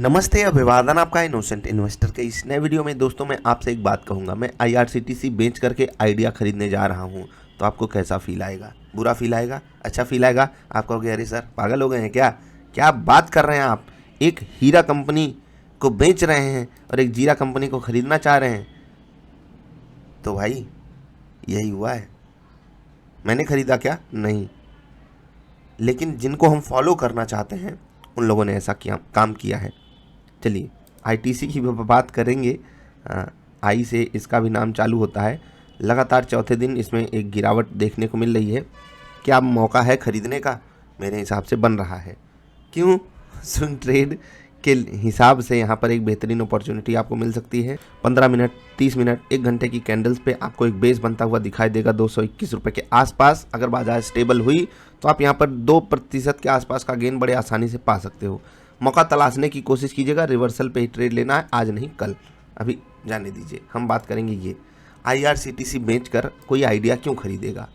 नमस्ते, अभिवादन आपका इनोसेंट इन्वेस्टर के इस नए वीडियो में। दोस्तों, मैं आपसे एक बात कहूँगा। मैं IRCTC बेच करके आइडिया खरीदने जा रहा हूँ, तो आपको कैसा फील आएगा? बुरा फील आएगा? अच्छा फील आएगा? आप कहोगे अरे सर पागल हो गए हैं क्या? क्या बात कर रहे हैं आप? एक हीरा कंपनी को बेच रहे हैं और एक जीरा कंपनी को खरीदना चाह रहे हैं। तो भाई यही हुआ है। मैंने खरीदा क्या? नहीं, लेकिन जिनको हम फॉलो करना चाहते हैं उन लोगों ने ऐसा काम किया है। चलिए ITC की बात करेंगे। आई से इसका भी नाम चालू होता है। लगातार चौथे दिन इसमें एक गिरावट देखने को मिल रही है। क्या मौका है खरीदने का? मेरे हिसाब से बन रहा है। क्यों? स्विंग ट्रेड के हिसाब से यहाँ पर एक बेहतरीन अपॉर्चुनिटी आपको मिल सकती है। 15 मिनट, 30 मिनट, 1 घंटे की कैंडल्स पे आपको एक बेस बनता हुआ दिखाई देगा 221 रुपये के आसपास। अगर बाजार स्टेबल हुई तो आप यहाँ पर 2% के आसपास का गेन बड़े आसानी से पा सकते हो। मौका तलाशने की कोशिश कीजिएगा। रिवर्सल पे ही ट्रेड लेना है, आज नहीं कल। अभी जाने दीजिए, हम बात करेंगे ये IRCTC बेचकर कोई आइडिया क्यों खरीदेगा।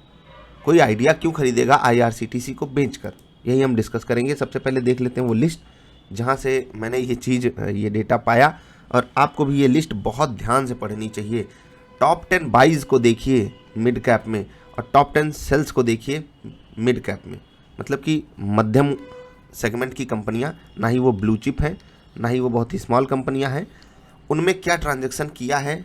कोई आइडिया क्यों खरीदेगा IRCTC को बेचकर, यही हम डिस्कस करेंगे। सबसे पहले देख लेते हैं वो लिस्ट जहाँ से मैंने ये डेटा पाया, और आपको भी ये लिस्ट बहुत ध्यान से पढ़नी चाहिए। टॉप 10 बाइज को देखिए मिड कैप में, और टॉप 10 सेल्स को देखिए मिड कैप में। मतलब कि मध्यम सेगमेंट की कंपनियां, ना ही वो ब्लू चिप हैं, ना ही वो बहुत ही स्मॉल कंपनियां हैं। उनमें क्या ट्रांजैक्शन किया है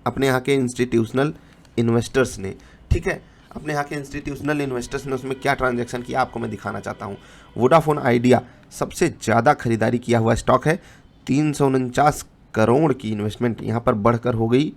अपने यहाँ के इंस्टीट्यूशनल इन्वेस्टर्स ने, ठीक है, अपने यहाँ के इंस्टीट्यूशनल इन्वेस्टर्स ने उसमें क्या ट्रांजैक्शन किया आपको मैं दिखाना चाहता हूँ। वोडाफोन आइडिया सबसे ज़्यादा खरीदारी किया हुआ स्टॉक है। 349 करोड़ की इन्वेस्टमेंट यहाँ पर बढ़कर हो गई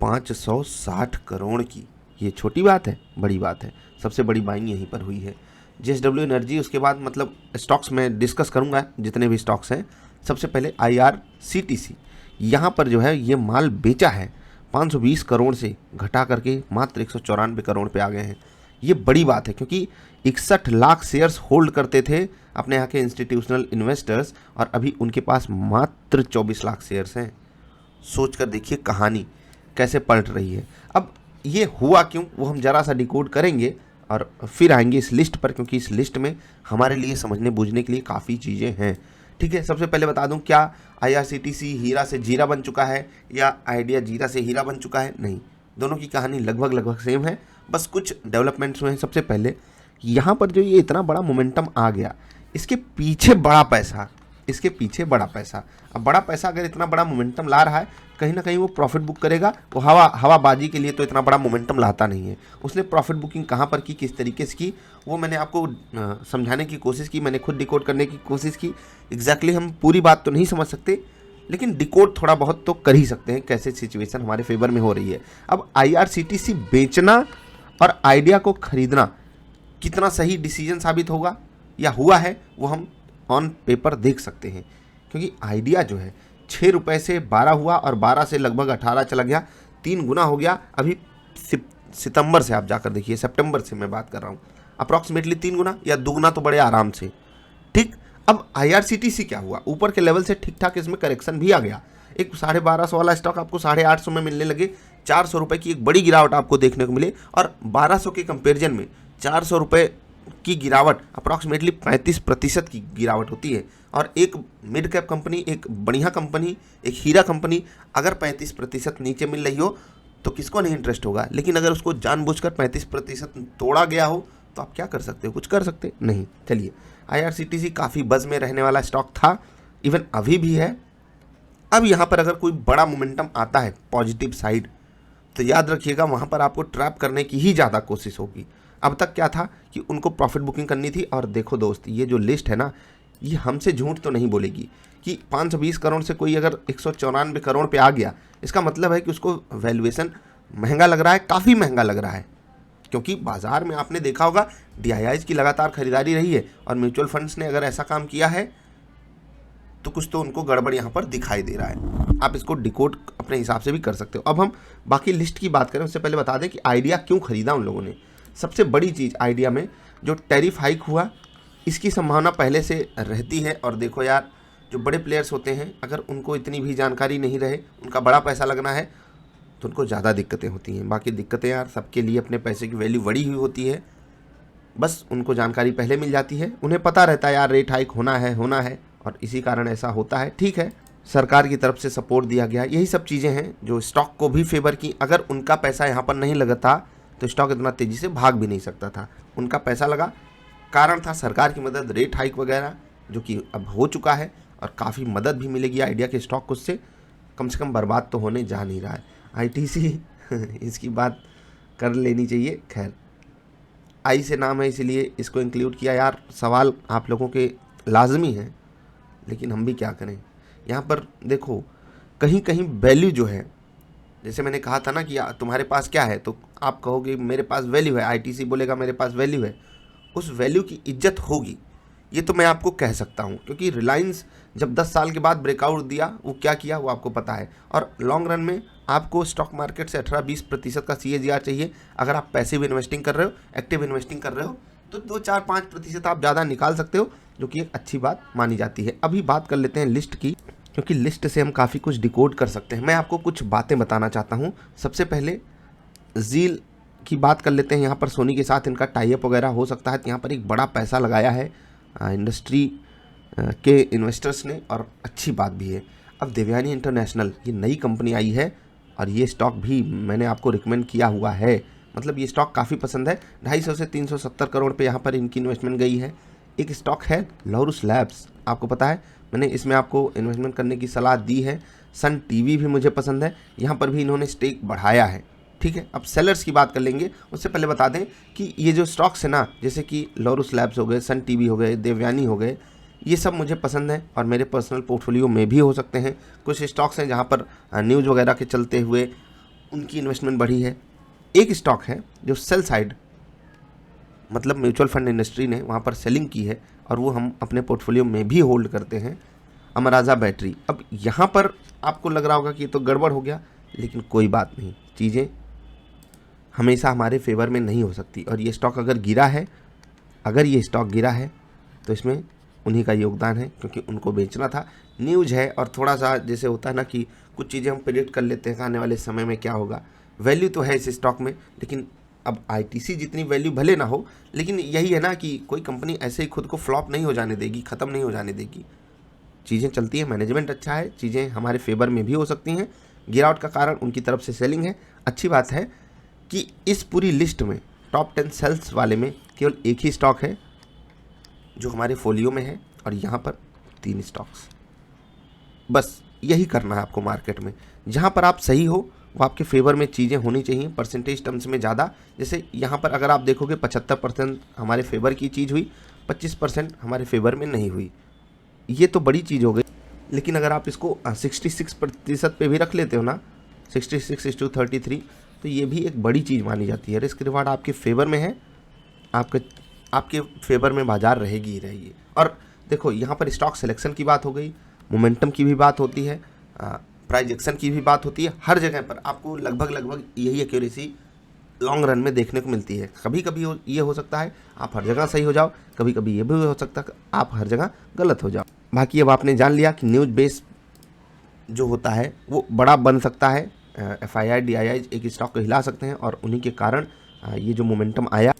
560 करोड़ की। ये छोटी बात है? बड़ी बात है। सबसे बड़ी बाइंग यहीं पर हुई है। JSW एनर्जी, उसके बाद मतलब स्टॉक्स में डिस्कस करूंगा जितने भी स्टॉक्स हैं। सबसे पहले IRCTC, यहाँ पर जो है ये माल बेचा है 520 करोड़ से घटा करके मात्र 194 करोड़ पे आ गए हैं। ये बड़ी बात है क्योंकि 61 लाख शेयर्स होल्ड करते थे अपने यहाँ के इंस्टीट्यूशनल इन्वेस्टर्स, और अभी उनके पास मात्र 24 लाख शेयर्स हैं। सोच कर देखिए कहानी कैसे पलट रही है। अब ये हुआ क्यों, वो हम ज़रा सा डिकोड करेंगे और फिर आएंगे इस लिस्ट पर, क्योंकि इस लिस्ट में हमारे लिए समझने बूझने के लिए काफ़ी चीज़ें हैं, ठीक है। सबसे पहले बता दूं, क्या IRCTC हीरा से जीरा बन चुका है या आइडिया जीरा से हीरा बन चुका है? नहीं, दोनों की कहानी लगभग सेम है, बस कुछ डेवलपमेंट्स हुए हैं। सबसे पहले यहाँ पर जो ये इतना बड़ा मोमेंटम आ गया, इसके पीछे बड़ा पैसा, इसके पीछे बड़ा पैसा। अब बड़ा पैसा अगर इतना बड़ा मोमेंटम ला रहा है, कहीं ना कहीं वो प्रॉफिट बुक करेगा। वो हवाबाजी के लिए तो इतना बड़ा मोमेंटम लाता नहीं है। उसने प्रॉफिट बुकिंग कहाँ पर की, किस तरीके से की, वो मैंने आपको समझाने की कोशिश की। मैंने खुद डिकोड करने की कोशिश की। एग्जैक्टली हम पूरी बात तो नहीं समझ सकते, लेकिन डिकोड थोड़ा बहुत तो कर ही सकते हैं कैसे सिचुएशन हमारे फेवर में हो रही है। अब IRCTC बेचना और आइडिया को खरीदना कितना सही डिसीजन साबित होगा या हुआ है, वो हम ऑन पेपर देख सकते हैं। क्योंकि आइडिया जो है 6 रुपये से 12 हुआ, और 12 से लगभग 18 चला गया, 3 गुना हो गया। अभी सितंबर से आप जाकर देखिए, सितंबर से मैं बात कर रहा हूँ, अप्रॉक्सीमेटली 3 गुना या दुगना तो बड़े आराम से, ठीक। अब IRCTC क्या हुआ, ऊपर के लेवल से ठीक ठाक इसमें करेक्शन भी आ गया। एक 1250 वाला स्टॉक आपको 850 में मिलने लगे, 400 रुपये की एक बड़ी गिरावट आपको देखने को मिले, और 1200 के कंपेरिजन में 400 रुपये की गिरावट अप्रॉक्सीमेटली 35% की गिरावट होती है। और एक मिड कैप कंपनी, एक बढ़िया कंपनी, एक हीरा कंपनी अगर 35% नीचे मिल रही हो तो किसको नहीं इंटरेस्ट होगा। लेकिन अगर उसको जानबूझकर 35% तोड़ा गया हो तो आप क्या कर सकते हो? कुछ कर सकते नहीं। चलिए, IRCTC काफ़ी बज़ में रहने वाला स्टॉक था, इवन अभी भी है। अब यहाँ पर अगर कोई बड़ा मोमेंटम आता है पॉजिटिव साइड, तो याद रखिएगा वहाँ पर आपको ट्रैप करने की ही ज़्यादा कोशिश होगी। अब तक क्या था कि उनको प्रॉफिट बुकिंग करनी थी। और देखो दोस्त, ये जो लिस्ट है ना, ये हमसे झूठ तो नहीं बोलेगी कि 520 करोड़ से कोई अगर 194 करोड़ पे आ गया, इसका मतलब है कि उसको वैल्यूएशन महंगा लग रहा है, काफ़ी महंगा लग रहा है। क्योंकि बाजार में आपने देखा होगा DIIs की लगातार खरीदारी रही है, और म्यूचुअल फंड्स ने अगर ऐसा काम किया है तो कुछ तो उनको गड़बड़ यहाँ पर दिखाई दे रहा है। आप इसको डिकोड अपने हिसाब से भी कर सकते हो। अब हम बाकी लिस्ट की बात करें उससे पहले बता दें कि आइडिया क्यों खरीदा उन लोगों ने। सबसे बड़ी चीज़ आइडिया में जो टैरिफ हाइक हुआ, इसकी संभावना पहले से रहती है। और देखो यार, जो बड़े प्लेयर्स होते हैं, अगर उनको इतनी भी जानकारी नहीं रहे, उनका बड़ा पैसा लगना है, तो उनको ज़्यादा दिक्कतें होती हैं। बाकी दिक्कतें यार सबके लिए अपने पैसे की वैल्यू बढ़ी हुई होती है, बस उनको जानकारी पहले मिल जाती है। उन्हें पता रहता है यार रेट हाइक होना है, और इसी कारण ऐसा होता है। ठीक है, सरकार की तरफ से सपोर्ट दिया गया, यही सब चीज़ें हैं जो स्टॉक को भी फेवर की। अगर उनका पैसा यहाँ पर नहीं लगता तो स्टॉक इतना तेज़ी से भाग भी नहीं सकता था। उनका पैसा लगा, कारण था सरकार की मदद, रेट हाइक वगैरह, जो कि अब हो चुका है और काफ़ी मदद भी मिलेगी आइडिया के स्टॉक को। उससे कम से कम बर्बाद तो होने जा नहीं रहा है। आईटीसी इसकी बात कर लेनी चाहिए। खैर, आई से नाम है इसलिए इसको इंक्लूड किया। यार सवाल आप लोगों के लाजमी हैं, लेकिन हम भी क्या करें। यहाँ पर देखो, कहीं कहीं वैल्यू जो है, जैसे मैंने कहा था ना कि तुम्हारे पास क्या है, तो आप कहोगे मेरे पास वैल्यू है, आईटीसी बोलेगा मेरे पास वैल्यू है। उस वैल्यू की इज्जत होगी, ये तो मैं आपको कह सकता हूँ, क्योंकि रिलायंस जब 10 साल के बाद ब्रेकआउट दिया, वो क्या किया वो आपको पता है। और लॉन्ग रन में आपको स्टॉक मार्केट से 18-20% का CAGR चाहिए। अगर आप पैसिव इन्वेस्टिंग कर रहे हो, एक्टिव इन्वेस्टिंग कर रहे हो, तो 2-4-5% आप ज़्यादा निकाल सकते हो, जो कि एक अच्छी बात मानी जाती है। अभी बात कर लेते हैं लिस्ट की, क्योंकि लिस्ट से हम काफ़ी कुछ डिकोड कर सकते हैं। मैं आपको कुछ बातें बताना चाहता हूँ। सबसे पहले जील की बात कर लेते हैं। यहाँ पर सोनी के साथ इनका टाई अप वगैरह हो सकता है, तो यहाँ पर एक बड़ा पैसा लगाया है इंडस्ट्री के इन्वेस्टर्स ने, और अच्छी बात भी है। अब देवयानी इंटरनेशनल, ये नई कंपनी आई है और ये स्टॉक भी मैंने आपको रिकमेंड किया हुआ है। मतलब ये स्टॉक काफ़ी पसंद है। 250 से 370 करोड़ पे यहाँ पर इनकी इन्वेस्टमेंट गई है। एक स्टॉक है लॉरस लैब्स, आपको पता है मैंने इसमें आपको इन्वेस्टमेंट करने की सलाह दी है। सन टीवी भी मुझे पसंद है, यहाँ पर भी इन्होंने स्टेक बढ़ाया है। ठीक है, अब सेलर्स की बात कर लेंगे। उससे पहले बता दें कि ये जो स्टॉक्स है ना, जैसे कि लॉरस लैब्स हो गए, सन टीवी हो गए, देवयानी हो गए, ये सब मुझे पसंद है और मेरे पर्सनल पोर्टफोलियो में भी हो सकते हैं। कुछ स्टॉक्स हैं जहाँ पर न्यूज़ वगैरह के चलते हुए उनकी इन्वेस्टमेंट बढ़ी है। एक स्टॉक है जो सेल साइड, मतलब म्यूचुअल फंड इंडस्ट्री ने वहाँ पर सेलिंग की है और वो हम अपने पोर्टफोलियो में भी होल्ड करते हैं, अमराजा बैटरी। अब यहाँ पर आपको लग रहा होगा कि ये तो गड़बड़ हो गया, लेकिन कोई बात नहीं, चीज़ें हमेशा हमारे फेवर में नहीं हो सकती। और ये स्टॉक अगर गिरा है, अगर ये स्टॉक गिरा है तो इसमें उन्हीं का योगदान है, क्योंकि उनको बेचना था। न्यूज़ है और थोड़ा सा जैसे होता है ना कि कुछ चीज़ें हम प्रेडिक्ट कर लेते हैं कि आने वाले समय में क्या होगा। वैल्यू तो है इस स्टॉक में, लेकिन अब आईटीसी जितनी वैल्यू भले ना हो, लेकिन यही है ना कि कोई कंपनी ऐसे ही खुद को फ्लॉप नहीं हो जाने देगी, ख़त्म नहीं हो जाने देगी। चीज़ें चलती हैं, मैनेजमेंट अच्छा है, चीज़ें हमारे फेवर में भी हो सकती हैं। गिरावट का कारण उनकी तरफ से सेलिंग है। अच्छी बात है कि इस पूरी लिस्ट में टॉप 10 सेल्स वाले में केवल एक ही स्टॉक है जो हमारे फोलियो में है, और यहाँ पर 3 स्टॉक्स। बस यही करना है आपको मार्केट में। जहाँ पर आप सही हो वो आपके फेवर में चीज़ें होनी चाहिए, परसेंटेज टर्म्स में ज़्यादा। जैसे यहाँ पर अगर आप देखोगे 75% हमारे फेवर की चीज़ हुई, 25% हमारे फेवर में नहीं हुई। ये तो बड़ी चीज़ हो गई। लेकिन अगर आप इसको 66% पे भी रख लेते हो ना, 66:33, तो ये भी एक बड़ी चीज़ मानी जाती है। रिस्क रिवार्ड आपके फेवर में है, आपके फेवर में बाजार रहेगी ही रहेगी। और देखो, यहाँ पर स्टॉक सिलेक्शन की बात हो गई, मोमेंटम की भी बात होती है, प्राइस एक्शन की भी बात होती है। हर जगह पर आपको लगभग यही एक्यूरेसी लॉन्ग रन में देखने को मिलती है। कभी कभी ये हो सकता है आप हर जगह सही हो जाओ, कभी कभी ये भी हो सकता है आप हर जगह गलत हो जाओ। बाकी अब आपने जान लिया कि न्यूज़ बेस जो होता है वो बड़ा बन सकता है। FII DII एक स्टॉक को हिला सकते हैं, और उन्हीं के कारण ये जो मोमेंटम आया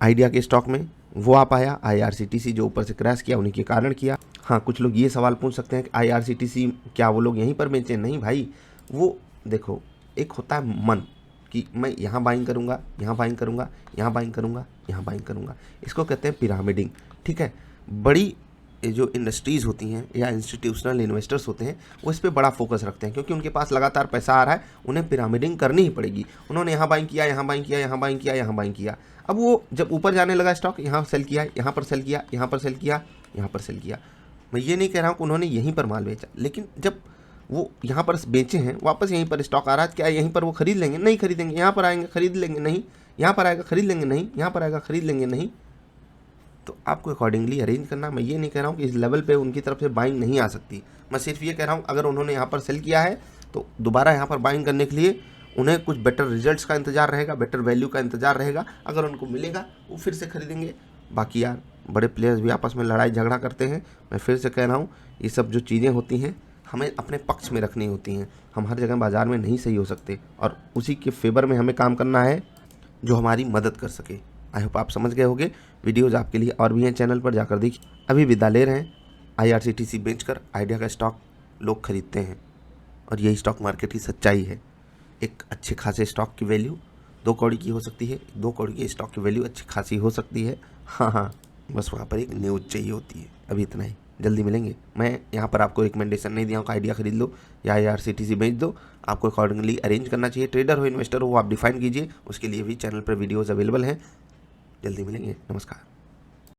आइडिया के स्टॉक में वो आ पाया। IRCTC जो ऊपर से क्रैश किया उन्हीं के कारण किया। हाँ, कुछ लोग ये सवाल पूछ सकते हैं कि IRCTC क्या वो लोग यहीं पर बेचें? नहीं भाई, वो देखो, एक होता है मन कि मैं यहाँ बाइंग करूँगा, यहाँ बाइंग करूँगा, यहाँ बाइंग करूँगा, यहाँ बाइंग करूँगा। इसको कहते हैं पिरामिडिंग। ठीक है, बड़ी जो इंडस्ट्रीज़ होती हैं या इंस्टीट्यूशनल इन्वेस्टर्स होते हैं वो इस पर बड़ा फोकस रखते हैं, क्योंकि उनके पास लगातार पैसा आ रहा है, उन्हें पिरामिडिंग करनी ही पड़ेगी। उन्होंने यहाँ बाइंग किया, यहाँ बाइंग किया, यहाँ बाइंग किया, यहाँ बाइंग किया। अब वो जब ऊपर जाने लगा स्टॉक, यहाँ सेल किया, यहाँ पर सेल किया, यहाँ पर सेल किया, यहाँ पर सेल किया। मैं ये नहीं कह रहा हूँ कि उन्होंने यहीं पर माल बेचा, लेकिन जब वो यहाँ पर बेचे हैं, वापस यहीं पर स्टॉक आ रहा है, क्या यहीं पर वो खरीद लेंगे? नहीं खरीदेंगे। यहाँ पर आएंगे खरीद लेंगे? नहीं। यहाँ पर आएगा खरीद लेंगे? नहीं। यहाँ पर आएगा खरीद लेंगे? नहीं। तो आपको अकॉर्डिंगली अरेंज करना। मैं ये नहीं कह रहा हूँ कि इस लेवल पे उनकी तरफ से बाइंग नहीं आ सकती, मैं सिर्फ ये कह रहा हूँ अगर उन्होंने यहाँ पर सेल किया है तो दोबारा यहाँ पर बाइंग करने के लिए उन्हें कुछ बेटर रिजल्ट्स का इंतजार रहेगा, बेटर वैल्यू का इंतजार रहेगा। अगर उनको मिलेगा वो फिर से खरीदेंगे। बाकी यार, बड़े प्लेयर्स भी आपस में लड़ाई झगड़ा करते हैं। मैं फिर से कह रहा हूँ, ये सब जो चीज़ें होती हैं हमें अपने पक्ष में रखनी होती हैं। हम हर जगह बाजार में नहीं सही हो सकते, और उसी के फेवर में हमें काम करना है जो हमारी मदद कर सके। आई होप आप समझ गए होंगे। वीडियोज़ आपके लिए और भी हैं, चैनल पर जाकर देखिए। अभी विदा ले रहे हैं, IRCTC बेचकर आइडिया का स्टॉक लोग खरीदते हैं और यही स्टॉक मार्केट की सच्चाई है। एक अच्छे खासे स्टॉक की वैल्यू 2 कौड़ी की हो सकती है, 2 कौड़ी के स्टॉक की वैल्यू अच्छी खासी हो सकती है। हाँ, बस वहाँ पर एक न्यूज़ चाहिए होती है। अभी इतना ही, जल्दी मिलेंगे। मैं यहाँ पर आपको रिकमेंडेशन नहीं दिया हूँ कि आइडिया खरीद लो या IRCTC बेच दो। आपको अकॉर्डिंगली अरेंज करना चाहिए। ट्रेडर हो, इन्वेस्टर हो, आप डिफाइन कीजिए। उसके लिए भी चैनल पर वीडियोज़ अवेलेबल हैं। जल्दी मिलेंगे। नमस्कार।